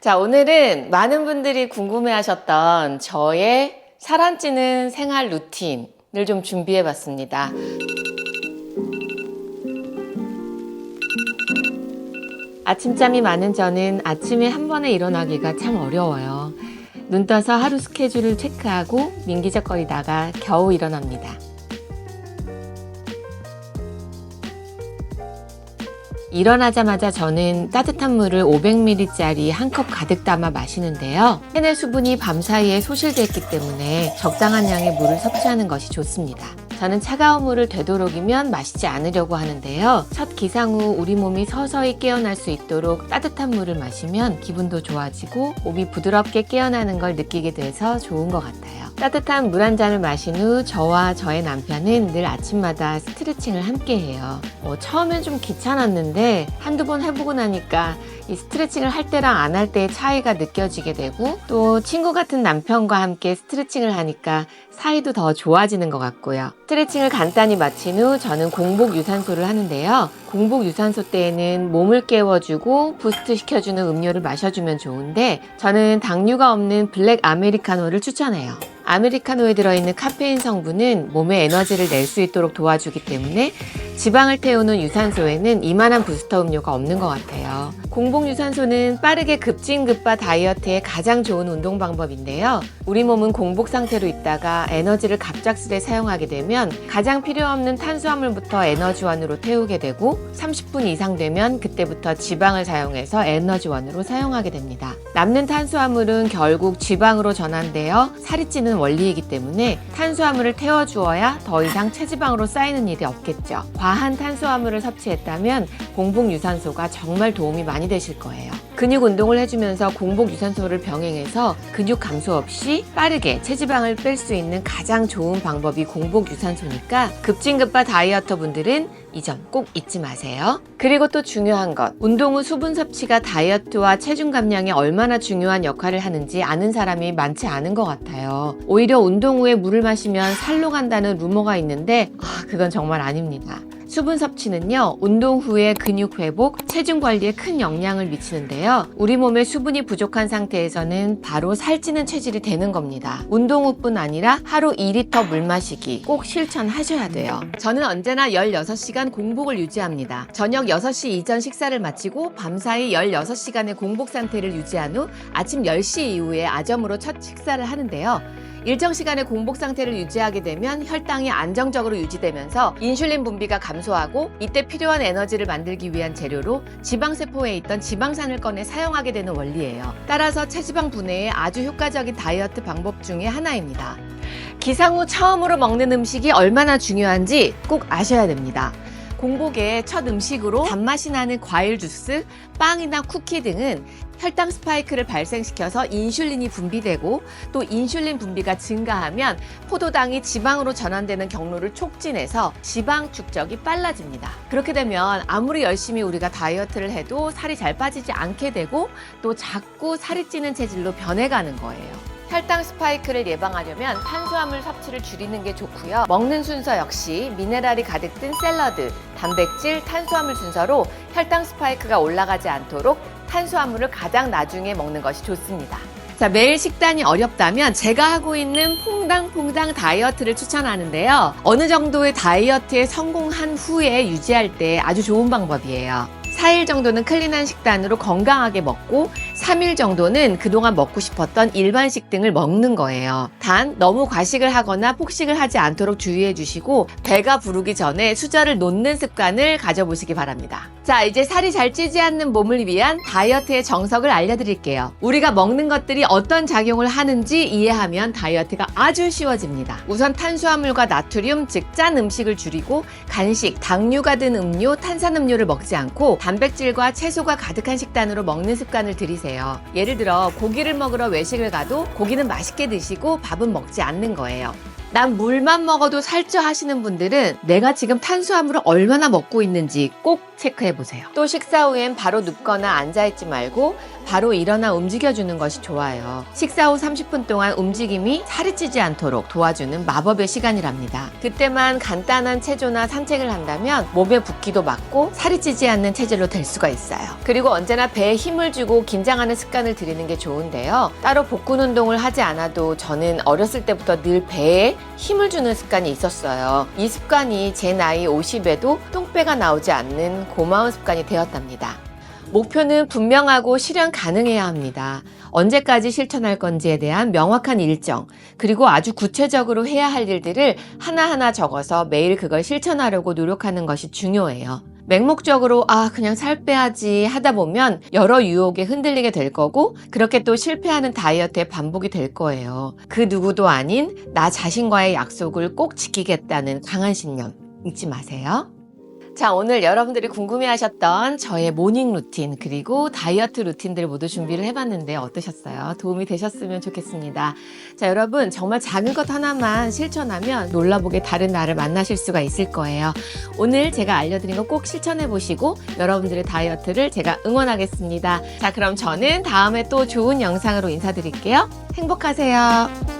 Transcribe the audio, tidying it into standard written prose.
자, 오늘은 많은 분들이 궁금해하셨던 저의 살 안 찌는 생활 루틴을 좀 준비해 봤습니다. 아침잠이 많은 저는 아침에 한 번에 일어나기가 참 어려워요. 눈 떠서 하루 스케줄을 체크하고 민기적거리다가 겨우 일어납니다. 일어나자마자 저는 따뜻한 물을 500ml짜리 한 컵 가득 담아 마시는데요. 체내 수분이 밤사이에 소실됐기 때문에 적당한 양의 물을 섭취하는 것이 좋습니다. 저는 차가운 물을 되도록이면 마시지 않으려고 하는데요. 첫 기상 후 우리 몸이 서서히 깨어날 수 있도록 따뜻한 물을 마시면 기분도 좋아지고 몸이 부드럽게 깨어나는 걸 느끼게 돼서 좋은 것 같아요. 따뜻한 물 한 잔을 마신 후 저와 저의 남편은 늘 아침마다 스트레칭을 함께 해요. 처음엔 좀 귀찮았는데 한두 번 해보고 나니까 이 스트레칭을 할 때랑 안 할 때의 차이가 느껴지게 되고 또 친구 같은 남편과 함께 스트레칭을 하니까 사이도 더 좋아지는 것 같고요. 스트레칭을 간단히 마친 후 저는 공복 유산소를 하는데요. 공복 유산소 때에는 몸을 깨워주고 부스트 시켜주는 음료를 마셔주면 좋은데 저는 당류가 없는 블랙 아메리카노를 추천해요. 아메리카노에 들어있는 카페인 성분은 몸에 에너지를 낼 수 있도록 도와주기 때문에 지방을 태우는 유산소에는 이만한 부스터 음료가 없는 것 같아요. 공복 유산소는 빠르게 급진급파 다이어트에 가장 좋은 운동 방법인데요. 우리 몸은 공복 상태로 있다가 에너지를 갑작스레 사용하게 되면 가장 필요 없는 탄수화물부터 에너지원으로 태우게 되고 30분 이상 되면 그때부터 지방을 사용해서 에너지원으로 사용하게 됩니다. 남는 탄수화물은 결국 지방으로 전환되어 살이 찌는 원리이기 때문에 탄수화물을 태워주어야 더 이상 체지방으로 쌓이는 일이 없겠죠. 과한 탄수화물을 섭취했다면 공복 유산소가 정말 도움이 많이 되실 거예요. 근육 운동을 해주면서 공복 유산소를 병행해서 근육 감소 없이 빠르게 체지방을 뺄 수 있는 가장 좋은 방법이 공복 유산소니까 급진급파 다이어터 분들은 이 점 꼭 잊지 마세요. 그리고 또 중요한 것, 운동 후 수분 섭취가 다이어트와 체중 감량에 얼마나 중요한 역할을 하는지 아는 사람이 많지 않은 것 같아요. 오히려 운동 후에 물을 마시면 살로 간다는 루머가 있는데 그건 정말 아닙니다. 수분 섭취는요, 운동 후에 근육 회복, 체중 관리에 큰 영향을 미치는데요. 우리 몸에 수분이 부족한 상태에서는 바로 살찌는 체질이 되는 겁니다. 운동 후뿐 아니라 하루 2리터 물 마시기 꼭 실천하셔야 돼요. 저는 언제나 16시간 공복을 유지합니다. 저녁 6시 이전 식사를 마치고 밤사이 16시간의 공복 상태를 유지한 후 아침 10시 이후에 아점으로 첫 식사를 하는데요. 일정 시간의 공복 상태를 유지하게 되면 혈당이 안정적으로 유지되면서 인슐린 분비가 감소하고 이때 필요한 에너지를 만들기 위한 재료로 지방세포에 있던 지방산을 꺼내 사용하게 되는 원리예요. 따라서 체지방 분해에 아주 효과적인 다이어트 방법 중에 하나입니다. 기상 후 처음으로 먹는 음식이 얼마나 중요한지 꼭 아셔야 됩니다. 공복에 첫 음식으로 단맛이 나는 과일 주스, 빵이나 쿠키 등은 혈당 스파이크를 발생시켜서 인슐린이 분비되고 또 인슐린 분비가 증가하면 포도당이 지방으로 전환되는 경로를 촉진해서 지방 축적이 빨라집니다. 그렇게 되면 아무리 열심히 우리가 다이어트를 해도 살이 잘 빠지지 않게 되고 또 자꾸 살이 찌는 체질로 변해가는 거예요. 혈당 스파이크를 예방하려면 탄수화물 섭취를 줄이는 게 좋고요. 먹는 순서 역시 미네랄이 가득 든 샐러드, 단백질, 탄수화물 순서로 혈당 스파이크가 올라가지 않도록 탄수화물을 가장 나중에 먹는 것이 좋습니다. 자, 매일 식단이 어렵다면 제가 하고 있는 퐁당퐁당 다이어트를 추천하는데요. 어느 정도의 다이어트에 성공한 후에 유지할 때 아주 좋은 방법이에요. 4일 정도는 클린한 식단으로 건강하게 먹고 3일 정도는 그동안 먹고 싶었던 일반식 등을 먹는 거예요. 단 너무 과식을 하거나 폭식을 하지 않도록 주의해 주시고 배가 부르기 전에 수저를 놓는 습관을 가져보시기 바랍니다. 자, 이제 살이 잘 찌지 않는 몸을 위한 다이어트의 정석을 알려드릴게요. 우리가 먹는 것들이 어떤 작용을 하는지 이해하면 다이어트가 아주 쉬워집니다. 우선 탄수화물과 나트륨, 즉 짠 음식을 줄이고 간식, 당류가 든 음료, 탄산음료를 먹지 않고 단백질과 채소가 가득한 식단으로 먹는 습관을 들이세요. 예를 들어 고기를 먹으러 외식을 가도 고기는 맛있게 드시고 밥은 먹지 않는 거예요. 난 물만 먹어도 살쪄 하시는 분들은 내가 지금 탄수화물을 얼마나 먹고 있는지 꼭 체크해 보세요. 또 식사 후엔 바로 눕거나 앉아있지 말고 바로 일어나 움직여주는 것이 좋아요. 식사 후 30분 동안 움직임이 살이 찌지 않도록 도와주는 마법의 시간이랍니다. 그때만 간단한 체조나 산책을 한다면 몸의 붓기도 막고 살이 찌지 않는 체질로 될 수가 있어요. 그리고 언제나 배에 힘을 주고 긴장하는 습관을 들이는 게 좋은데요. 따로 복근 운동을 하지 않아도 저는 어렸을 때부터 늘 배에 힘을 주는 습관이 있었어요. 이 습관이 제 나이 50에도 똥배가 나오지 않는 고마운 습관이 되었답니다. 목표는 분명하고 실현 가능해야 합니다. 언제까지 실천할 건지에 대한 명확한 일정, 그리고 아주 구체적으로 해야 할 일들을 하나하나 적어서 매일 그걸 실천하려고 노력하는 것이 중요해요. 맹목적으로 그냥 살 빼야지 하다 보면 여러 유혹에 흔들리게 될 거고, 그렇게 또 실패하는 다이어트의 반복이 될 거예요. 그 누구도 아닌 나 자신과의 약속을 꼭 지키겠다는 강한 신념 잊지 마세요. 자, 오늘 여러분들이 궁금해하셨던 저의 모닝 루틴 그리고 다이어트 루틴들 모두 준비를 해봤는데 어떠셨어요? 도움이 되셨으면 좋겠습니다. 자, 여러분 정말 작은 것 하나만 실천하면 놀라보게 다른 나를 만나실 수가 있을 거예요. 오늘 제가 알려드린 거 꼭 실천해보시고 여러분들의 다이어트를 제가 응원하겠습니다. 자, 그럼 저는 다음에 또 좋은 영상으로 인사드릴게요. 행복하세요.